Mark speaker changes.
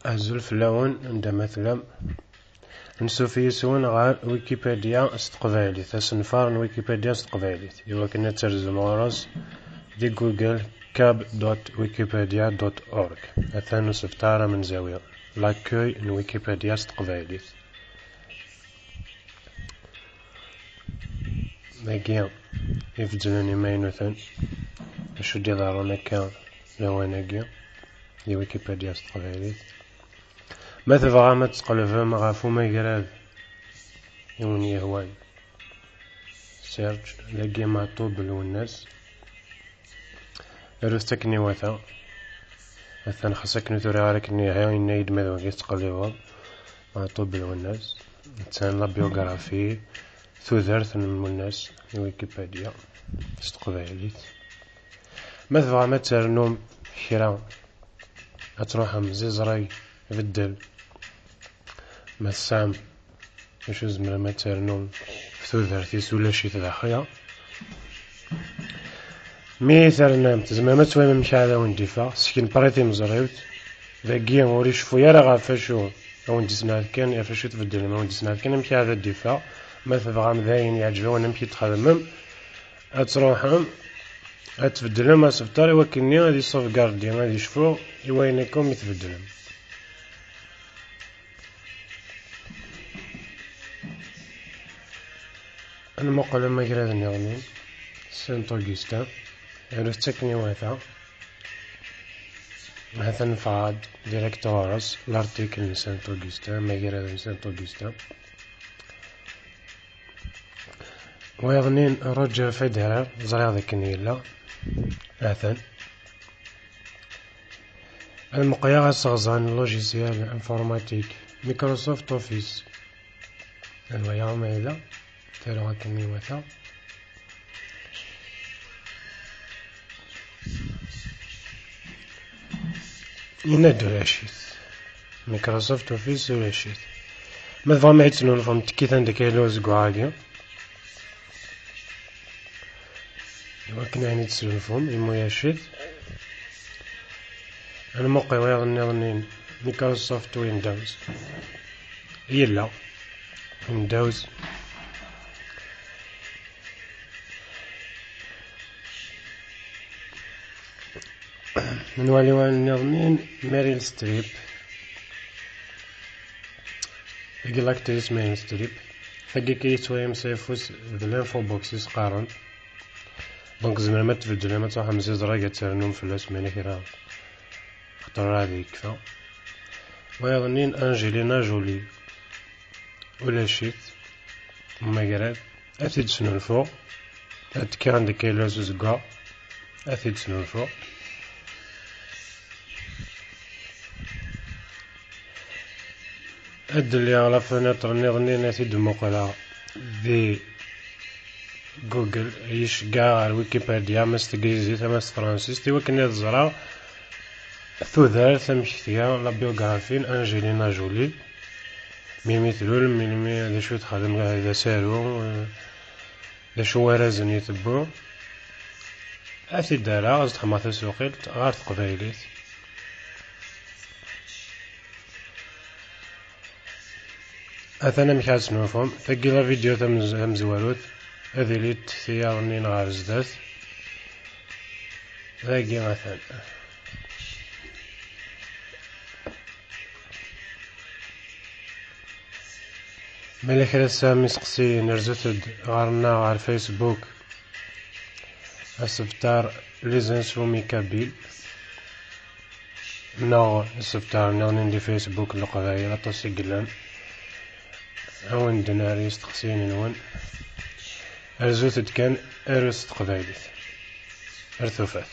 Speaker 1: أزول فلاون عندما مثلا نسوف يسون غير ويكيبيديا استقبالي تصنفار ويكيبيديا استقبالي إوا كنا ترجم غرس دي جوجل cab.wikipedia.org أثنو سفتارة من زاوية لاكوي ويكيبيديا استقبالي ماكيا يفجلني ماينوثن شو دي ضارونا كان لواناكيا دي ويكيبيديا استقبالي ما تبغى ما تقلب غافو ما يقراد يون يهوان سيرج لاقي معطوب الناس رستكني وثا مثلا خاصك نثوري عليك اني هاي نايد ماذا كيس تقلبها معطوب الناس مثلا لا بيوغرافي ثوثرث من الناس ويكيبيديا استقباليت ما تبغى ما ترنوم كرا أتروح مزيزري بدل ما السام مش زمرا ما ترنوم ثوثرثيس ولا شي تدخيا مي ثرنام تزمرا ما تسوي ممشي على وندفا سكين بريتي مزريوت ذاكي وري شفو يا راه غافاشو وين جسنا كان يا فاشو تبدل ما وين جسنا كان نمشي على الدفاع ما تبغى مذاين يعجبو نمشي تخدمم أتروحهم أتبدلهم ما سفتاري وكني غادي صوف كاردي غادي يشوفو يوينكم يتبدلهم أنا مقال ما يقرا نغني سانت أوغسطين رستكني واثا مثلا فاد ديريكتورس لارتيكل سانت أوغسطين ما يقرا سانت أوغسطين ويغنين روجر فيدرر زريع ذاك النيلا أثن المقيا الصغزان لوجيسيال انفورماتيك مايكروسوفت اوفيس الويا مايلا تيرو هاكني وثا ينادو راشيد مايكروسوفت اوفيس وراشيد ما فهم يتسنون فهم تكيثان داك لوز كواغيا ولكن يعني تسنون فهم يمو ياشيد أنا موقع ويغني مايكروسوفت ويندوز يلا ويندوز نولي ونغني ميريل ستريب يقولك تيس ميريل ستريب ثقي كيسوي مسيفوس بالانفو بوكسيس قارن دونك زمرا ما تبدل ما تروح مزيز راقة ترنوم فلوس ماني كرا خطر هذا يكفى ويغنين أنجلينا جولي ولا شيت وما قراد أثيد سنو الفوق أتكي عندك كيلو زوزقا أثيد سنو الفوق أدلي على فناتر نغني أثيد مقلا ذي جوجل يش قاع الويكيبيديا مستقيزي ثماس فرانسيس تي وكنا تزرع ثوثار ثمشتيا لا بيوغرافين أنجلينا جولي ميمي ثلول ميمي هذا شو تخدم هذا سارو هذا شو ورازن يتبو أثي دارا غاز تخماث سوقيت غار تقبايليت أثنا مكاس نوفهم ثقيلا فيديو تمزواروت هذي ليت ثيارني نغار زدات ذاقي مثلا ملك رسام يسقسي نرزتد غارنا غار فيسبوك السفتار ليزنسو ميكابيل نو السفتار نغني ندي فيسبوك القبايل أطوسي قلان أون دناري يستقسيني نون أرزوتد كان أرست قبايلي أرثوفات